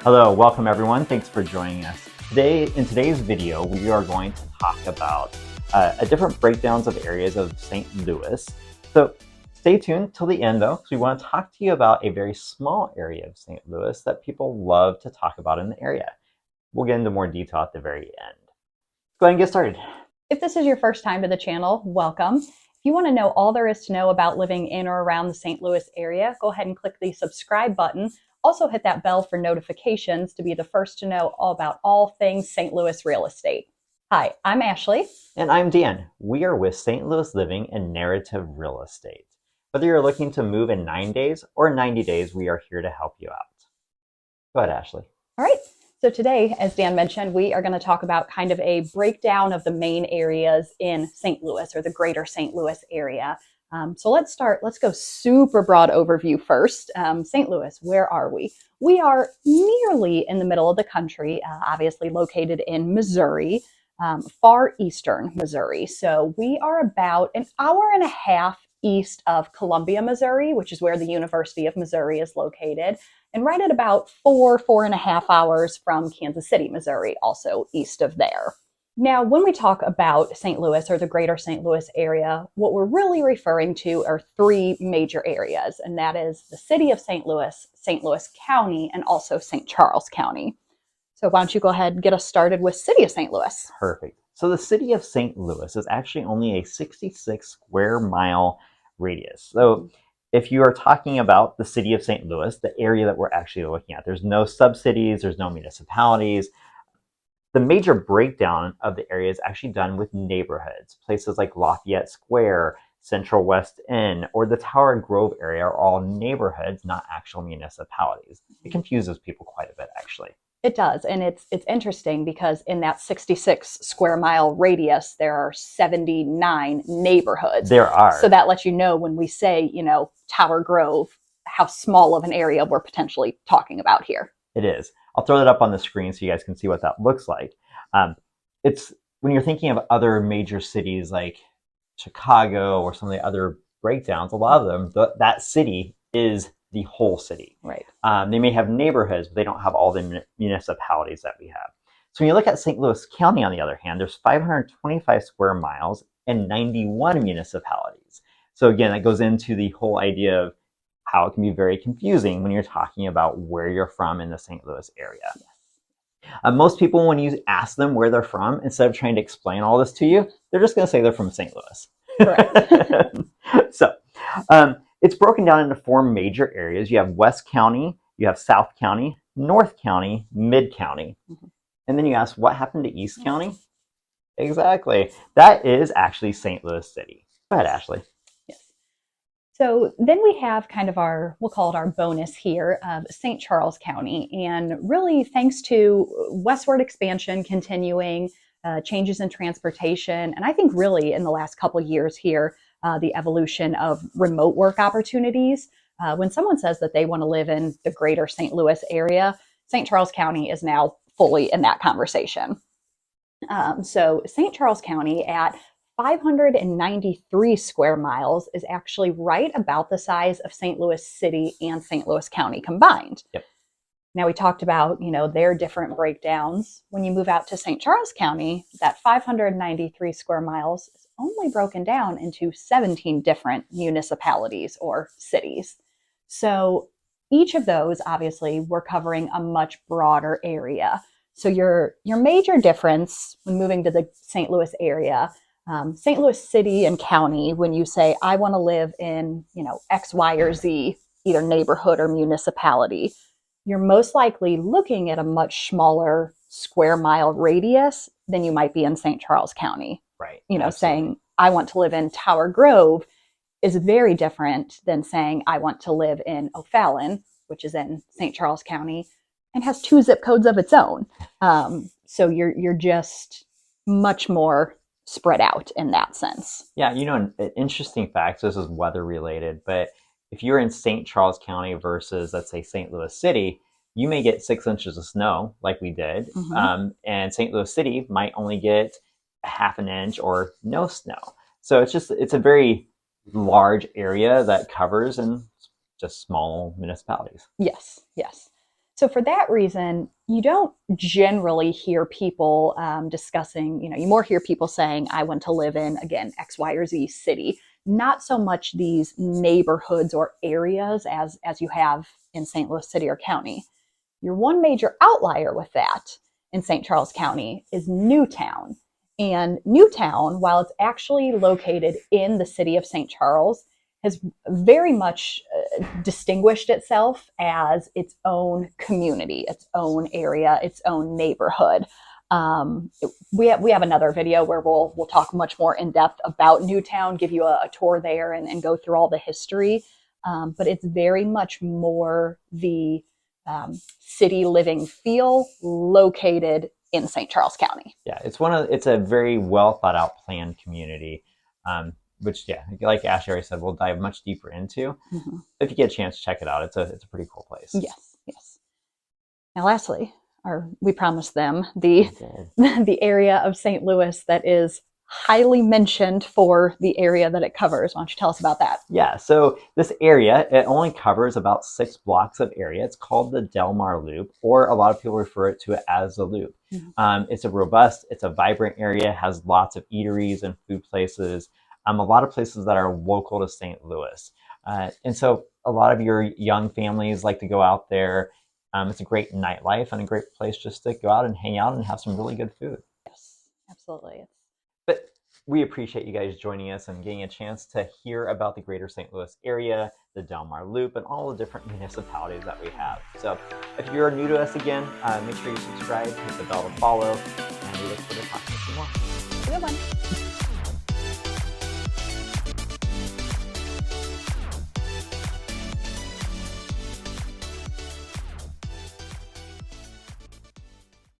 Hello, welcome everyone. Thanks for joining us. In today's video, we are going to talk about different breakdowns of areas of St. Louis. So stay tuned till the end though, because we want to talk to you about a very small area of St. Louis that people love to talk about in the area. We'll get into more detail at the very end. Go ahead and get started. If this is your first time to the channel, welcome. If you want to know all there is to know about living in or around the St. Louis area, go ahead and click the subscribe button. Also hit that bell for notifications to be the first to know all about all things St. Louis real estate. Hi, I'm Ashleigh. And I'm Dan. We are with St. Louis Living and Narrative Real Estate. Whether you're looking to move in 9 days or 90 days, we are here to help you out. Go ahead, Ashleigh. All right. So today, as Dan mentioned, we are going to talk about kind of a breakdown of the main areas in St. Louis or the greater St. Louis area. So let's go super broad overview first. St. Louis, where are we? We are nearly in the middle of the country, obviously located in Missouri, far eastern Missouri. So we are about an hour and a half east of Columbia, Missouri, which is where the University of Missouri is located, and right at about 4.5 hours from Kansas City, Missouri, also east of there. Now, when we talk about St. Louis or the greater St. Louis area, what we're really referring to are three major areas, and that is the city of St. Louis County, and also St. Charles County. So why don't you go ahead and get us started with city of St. Louis? Perfect. So the city of St. Louis is actually only a 66 square mile radius. So if you are talking about the city of St. Louis, the area that we're actually looking at, there's no sub-cities, there's no municipalities. The major breakdown of the area is actually done with neighborhoods. Places like Lafayette Square, Central West End, or the Tower Grove area are all neighborhoods, not actual municipalities. It confuses people quite a bit, actually. It does, and it's interesting because in that 66 square mile radius, there are 79 neighborhoods. There are. So that lets you know when we say, Tower Grove, how small of an area we're potentially talking about here. It is. I'll throw that up on the screen so you guys can see what that looks like. It's when you're thinking of other major cities like Chicago or some of the other breakdowns, a lot of them, that city is the whole city. Right. They may have neighborhoods, but they don't have all the municipalities that we have. So when you look at St. Louis County, on the other hand, there's 525 square miles and 91 municipalities. So again, that goes into the whole idea of how it can be very confusing when you're talking about where you're from in the St. Louis area. Yes. Most people, when you ask them where they're from, instead of trying to explain all this to you, they're just going to say they're from St. Louis. Correct. So it's broken down into 4 major areas. You have West County, you have South County, North County, Mid County. Mm-hmm. And then you ask, what happened to East County? Exactly. That is actually St. Louis City. Go ahead, Ashleigh. So then we have kind of we'll call it our bonus here, St. Charles County. And really thanks to westward expansion continuing, changes in transportation, and I think really in the last couple of years here, the evolution of remote work opportunities. When someone says that they want to live in the greater St. Louis area, St. Charles County is now fully in that conversation. So St. Charles County at 593 square miles is actually right about the size of St. Louis City and St. Louis County combined. Yep. Now we talked about, their different breakdowns. When you move out to St. Charles County, that 593 square miles is only broken down into 17 different municipalities or cities. So each of those, obviously, we're covering a much broader area. So your major difference when moving to the St. Louis area, St. Louis City and County, when you say, I want to live in, X, Y, or Z, either neighborhood or municipality, you're most likely looking at a much smaller square mile radius than you might be in St. Charles County. Right. Saying, I want to live in Tower Grove is very different than saying, I want to live in O'Fallon, which is in St. Charles County, and has 2 zip codes of its own. So you're just much more spread out in that sense. Yeah, an interesting fact, so this is weather related, but if you're in St. Charles County versus, let's say, St. Louis City, you may get 6 inches of snow like we did. Mm-hmm. And St. Louis City might only get a half an inch or no snow. So it's a very large area that covers and just small municipalities. Yes. So for that reason, you don't generally hear people discussing, you more hear people saying, I want to live in, again, X, Y, or Z city. Not so much these neighborhoods or areas as you have in St. Louis City or County. Your one major outlier with that in St. Charles County is Newtown. And Newtown, while it's actually located in the city of St. Charles, has very much distinguished itself as its own community, its own area, its own neighborhood. We have another video where we'll talk much more in depth about Newtown, give you a tour there and go through all the history. But it's very much more the city living feel located in St. Charles County. Yeah, it's a very well thought out planned community. Which, yeah, like Ashleigh already said, we'll dive much deeper into. Mm-hmm. If you get a chance, check it out. It's a pretty cool place. Yes, yes. Now, lastly, we promised them the area of St. Louis that is highly mentioned for the area that it covers. Why don't you tell us about that? Yeah, so this area, it only covers about 6 blocks of area. It's called the Delmar Loop, or a lot of people refer to it as the Loop. Mm-hmm. It's a vibrant area, has lots of eateries and food places. A lot of places that are local to St. Louis. And so a lot of your young families like to go out there. It's a great nightlife and a great place just to go out and hang out and have some really good food. Yes, absolutely. But we appreciate you guys joining us and getting a chance to hear about the greater St. Louis area, the Delmar Loop, and all the different municipalities that we have. So if you're new to us again, make sure you subscribe, hit the bell to follow, and we look forward to talking.